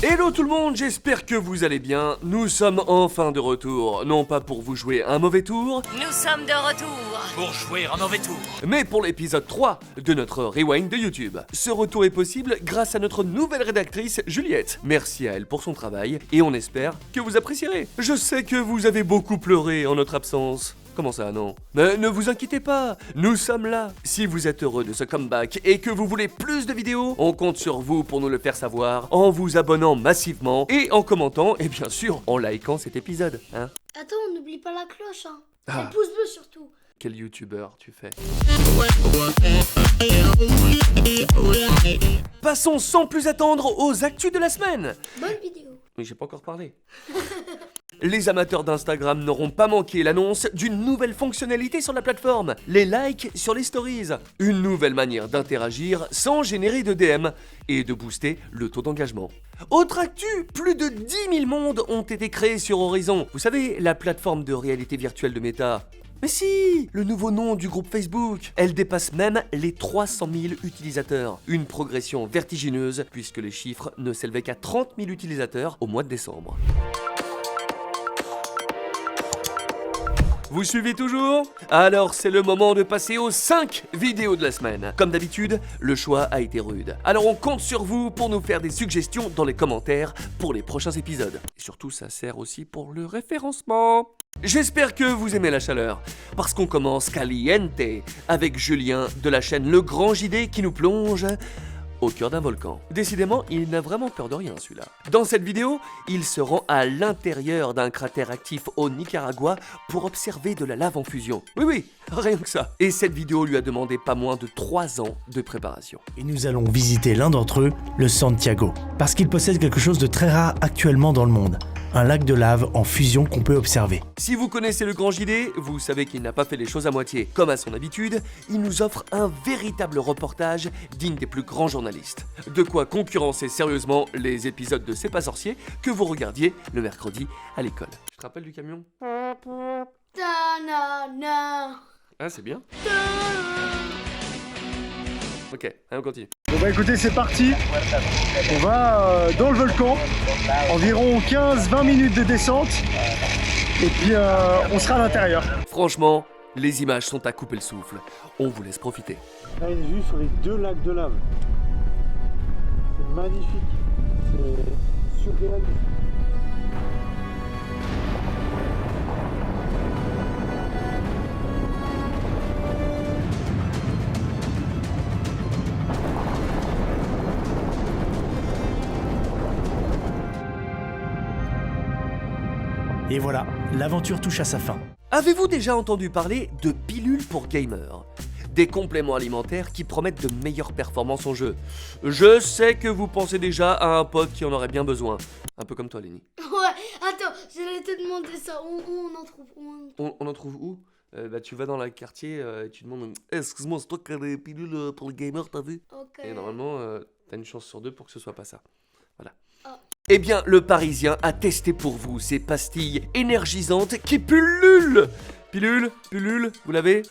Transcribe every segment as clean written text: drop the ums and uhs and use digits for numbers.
Hello tout le monde, j'espère que vous allez bien. Nous sommes enfin de retour, non pas pour vous jouer un mauvais tour, Nous sommes de retour Pour jouer un mauvais tour. mais pour l'épisode 3 de notre Rewind de YouTube. Ce retour est possible grâce à notre nouvelle rédactrice Juliette. Merci à elle pour son travail et on espère que vous apprécierez. Je sais que vous avez beaucoup pleuré en notre absence. Comment ça, non? Mais ne vous inquiétez pas, nous sommes là. Si vous êtes heureux de ce comeback et que vous voulez plus de vidéos, on compte sur vous pour nous le faire savoir en vous abonnant massivement et en commentant et bien sûr en likant cet épisode. Hein? Attends, on n'oublie pas la cloche, hein. Ah. Et le pouce bleu surtout. Quel youtubeur tu fais? Passons sans plus attendre aux actus de la semaine. Bonne vidéo. Mais j'ai pas encore parlé. Les amateurs d'Instagram n'auront pas manqué l'annonce d'une nouvelle fonctionnalité sur la plateforme, les likes sur les stories. Une nouvelle manière d'interagir sans générer de DM et de booster le taux d'engagement. Autre actu, plus de 10 000 mondes ont été créés sur Horizon. Vous savez, la plateforme de réalité virtuelle de Meta. Mais si, le nouveau nom du groupe Facebook. Elle dépasse même les 300 000 utilisateurs. Une progression vertigineuse puisque les chiffres ne s'élevaient qu'à 30 000 utilisateurs au mois de décembre. Vous suivez toujours? Alors c'est le moment de passer aux 5 vidéos de la semaine. Comme d'habitude, le choix a été rude. Alors on compte sur vous pour nous faire des suggestions dans les commentaires pour les prochains épisodes. Et surtout ça sert aussi pour le référencement. J'espère que vous aimez la chaleur, parce qu'on commence caliente avec Julien de la chaîne Le Grand JD qui nous plonge au cœur d'un volcan. Décidément, il n'a vraiment peur de rien celui-là. Dans cette vidéo, il se rend à l'intérieur d'un cratère actif au Nicaragua pour observer de la lave en fusion. Oui, rien que ça. Et cette vidéo lui a demandé pas moins de 3 ans de préparation. Et nous allons visiter l'un d'entre eux, le Santiago, parce qu'il possède quelque chose de très rare actuellement dans le monde. Un lac de lave en fusion qu'on peut observer. Si vous connaissez le Grand JD, vous savez qu'il n'a pas fait les choses à moitié. Comme à son habitude, il nous offre un véritable reportage digne des plus grands journalistes. De quoi concurrencer sérieusement les épisodes de C'est pas sorcier que vous regardiez le mercredi à l'école. Tu te rappelles du camion? Ta-na-na. Ah, c'est bien. Ok, allez, on continue. Bon bah écoutez, c'est parti. On va dans le volcan, environ 15-20 minutes de descente, et puis on sera à l'intérieur. Franchement, les images sont à couper le souffle. On vous laisse profiter. Là, une vue sur les 2 lacs de lave. C'est magnifique, c'est surréaliste. Et voilà, l'aventure touche à sa fin. Avez-vous déjà entendu parler de pilules pour gamers? Des compléments alimentaires qui promettent de meilleures performances en jeu. Je sais que vous pensez déjà à un pote qui en aurait bien besoin. Un peu comme toi, Lenny. Ouais, attends, j'allais te demander ça. Où on en trouve On en trouve où? Tu vas dans le quartier et tu demandes excuse-moi, c'est toi qui as des pilules pour les gamers, t'as vu? Ok. Et normalement, t'as une chance sur 2 pour que ce soit pas ça. Voilà. Ah. Eh bien, le Parisien a testé pour vous ces pastilles énergisantes qui pullulent. Pilule, vous l'avez?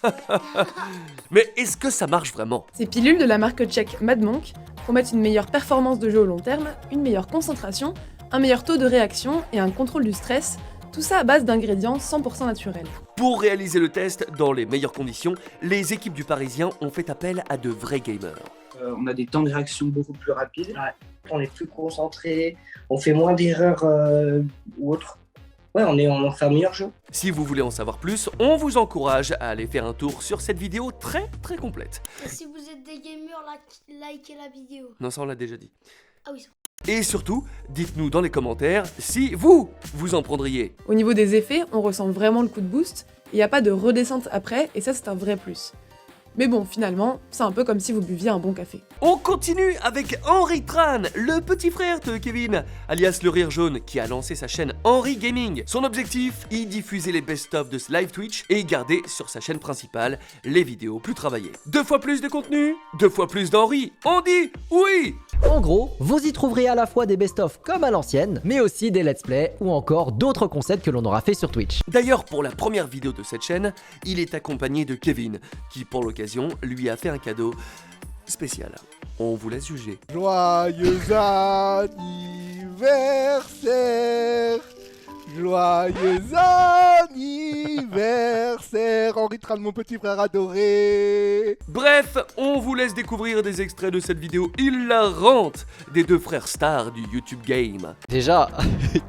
Mais est-ce que ça marche vraiment? Ces pilules de la marque tchèque Mad Monk promettent une meilleure performance de jeu au long terme, une meilleure concentration, un meilleur taux de réaction et un contrôle du stress, tout ça à base d'ingrédients 100% naturels. Pour réaliser le test dans les meilleures conditions, les équipes du Parisien ont fait appel à de vrais gamers. On a des temps de réaction beaucoup plus rapides. On est plus concentré, on fait moins d'erreurs ou autres. Ouais, on fait un meilleur jeu. Si vous voulez en savoir plus, on vous encourage à aller faire un tour sur cette vidéo très complète. Et si vous êtes des gamers, likez la vidéo. Non, ça on l'a déjà dit. Ah oui, ça. Et surtout, dites-nous dans les commentaires si vous en prendriez. Au niveau des effets, on ressent vraiment le coup de boost, il n'y a pas de redescente après, et ça c'est un vrai plus. Mais bon, finalement, c'est un peu comme si vous buviez un bon café. On continue avec Henri Tran, le petit frère de Kevin, alias le Rire Jaune, qui a lancé sa chaîne Henri Gaming. Son objectif, y diffuser les best-of de ce live Twitch et garder sur sa chaîne principale les vidéos plus travaillées. 2 fois plus de contenu, 2 fois plus d'Henri. On dit oui! En gros, vous y trouverez à la fois des best-of comme à l'ancienne, mais aussi des let's play ou encore d'autres concepts que l'on aura fait sur Twitch. D'ailleurs, pour la première vidéo de cette chaîne, il est accompagné de Kevin, qui pour l'occasion lui a fait un cadeau spécial. On vous laisse juger. Joyeux anniversaire anniversaire. Joyeux anniversaire, Henri Tran, mon petit frère adoré. Bref, on vous laisse découvrir des extraits de cette vidéo hilarante des deux frères stars du YouTube Game. Déjà,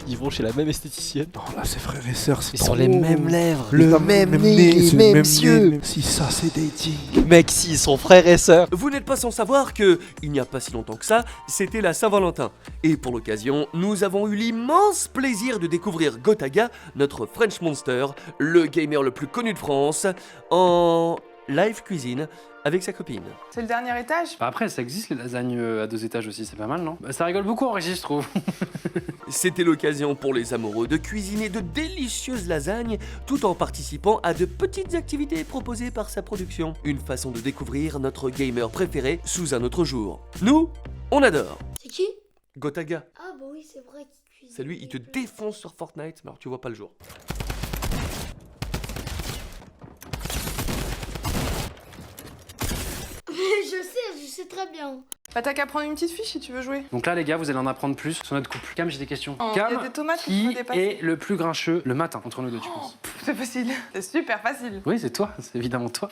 ils vont chez la même esthéticienne. Oh là, c'est frères et sœurs, c'est Ils ont les mêmes lèvres, le même nez, les mêmes yeux. Si ça c'est dating. Mec, si, ils sont frères et sœurs. Vous n'êtes pas sans savoir que, il n'y a pas si longtemps que ça, c'était la Saint-Valentin. Et pour l'occasion, nous avons eu l'immense plaisir de découvrir Gotaga, notre French Monster, le gamer le plus connu de France, en live cuisine avec sa copine. C'est le dernier étage? Bah après, ça existe les lasagnes à 2 étages aussi, c'est pas mal, non? Bah ça rigole beaucoup en régie, je trouve. C'était l'occasion pour les amoureux de cuisiner de délicieuses lasagnes tout en participant à de petites activités proposées par sa production. Une façon de découvrir notre gamer préféré sous un autre jour. Nous, on adore. C'est qui? Gotaga. Ah bah oui, c'est vrai qu'il cuisine. C'est lui, il te défonce sur Fortnite, mais alors tu vois pas le jour. Je sais très bien. Bah t'as qu'à prendre une petite fiche si tu veux jouer. Donc là, les gars, vous allez en apprendre plus sur notre couple. Cam, j'ai des questions. Oh, Cam, y a des tomates qui qui vont dépasser. est le plus grincheux le matin entre nous deux, tu penses? C'est facile. C'est super facile. Oui, c'est toi, c'est évidemment toi.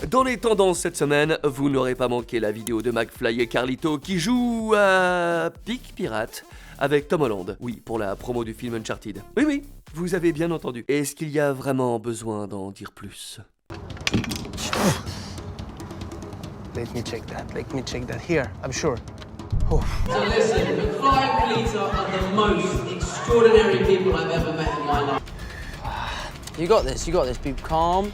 Dans les tendances cette semaine, vous n'aurez pas manqué la vidéo de McFly et Carlito qui jouent à Pic Pirate avec Tom Holland. Oui, pour la promo du film Uncharted. Oui, vous avez bien entendu. Est-ce qu'il y a vraiment besoin d'en dire plus? Let me check that. Here, I'm sure. So listen, McFly and Carlito are the most extraordinary people I've ever met in my life. You got this, be calm.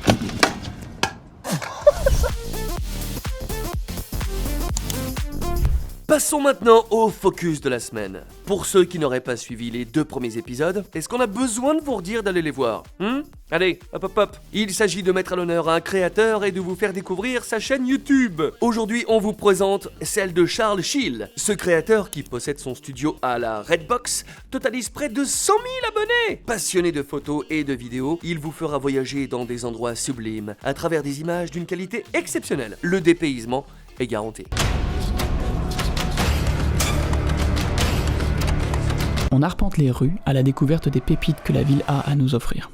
Passons maintenant au focus de la semaine. Pour ceux qui n'auraient pas suivi les 2 premiers épisodes, est-ce qu'on a besoin de vous redire d'aller les voir? Allez, hop. Il s'agit de mettre à l'honneur un créateur et de vous faire découvrir sa chaîne YouTube. Aujourd'hui, on vous présente celle de Charles Schill. Ce créateur, qui possède son studio à la Redbox, totalise près de 100 000 abonnés. Passionné de photos et de vidéos, il vous fera voyager dans des endroits sublimes, à travers des images d'une qualité exceptionnelle. Le dépaysement est garanti. On arpente les rues à la découverte des pépites que la ville a à nous offrir.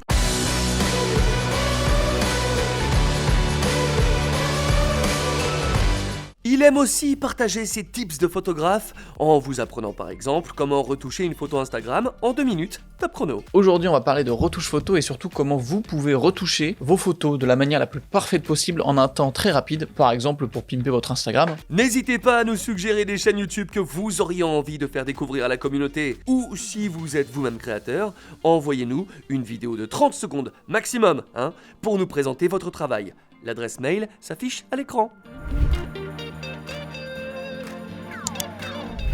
Il aime aussi partager ses tips de photographe en vous apprenant par exemple comment retoucher une photo Instagram en 2 minutes, top chrono. Aujourd'hui on va parler de retouche photo et surtout comment vous pouvez retoucher vos photos de la manière la plus parfaite possible en un temps très rapide, par exemple pour pimper votre Instagram. N'hésitez pas à nous suggérer des chaînes YouTube que vous auriez envie de faire découvrir à la communauté, ou si vous êtes vous-même créateur, envoyez-nous une vidéo de 30 secondes maximum pour nous présenter votre travail. L'adresse mail s'affiche à l'écran.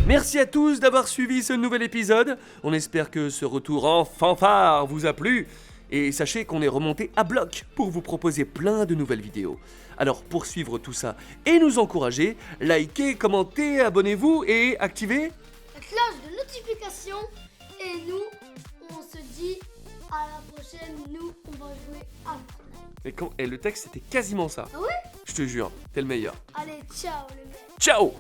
Merci à tous d'avoir suivi ce nouvel épisode. On espère que ce retour en fanfare vous a plu. Et sachez qu'on est remonté à bloc pour vous proposer plein de nouvelles vidéos. Alors pour suivre tout ça et nous encourager, likez, commentez, abonnez-vous et activez la cloche de notification. Et nous, on se dit à la prochaine. Nous, on va jouer à Fortnite. Et le texte c'était quasiment ça. Ah ouais? Je te jure, t'es le meilleur. Allez, ciao les mecs. Ciao!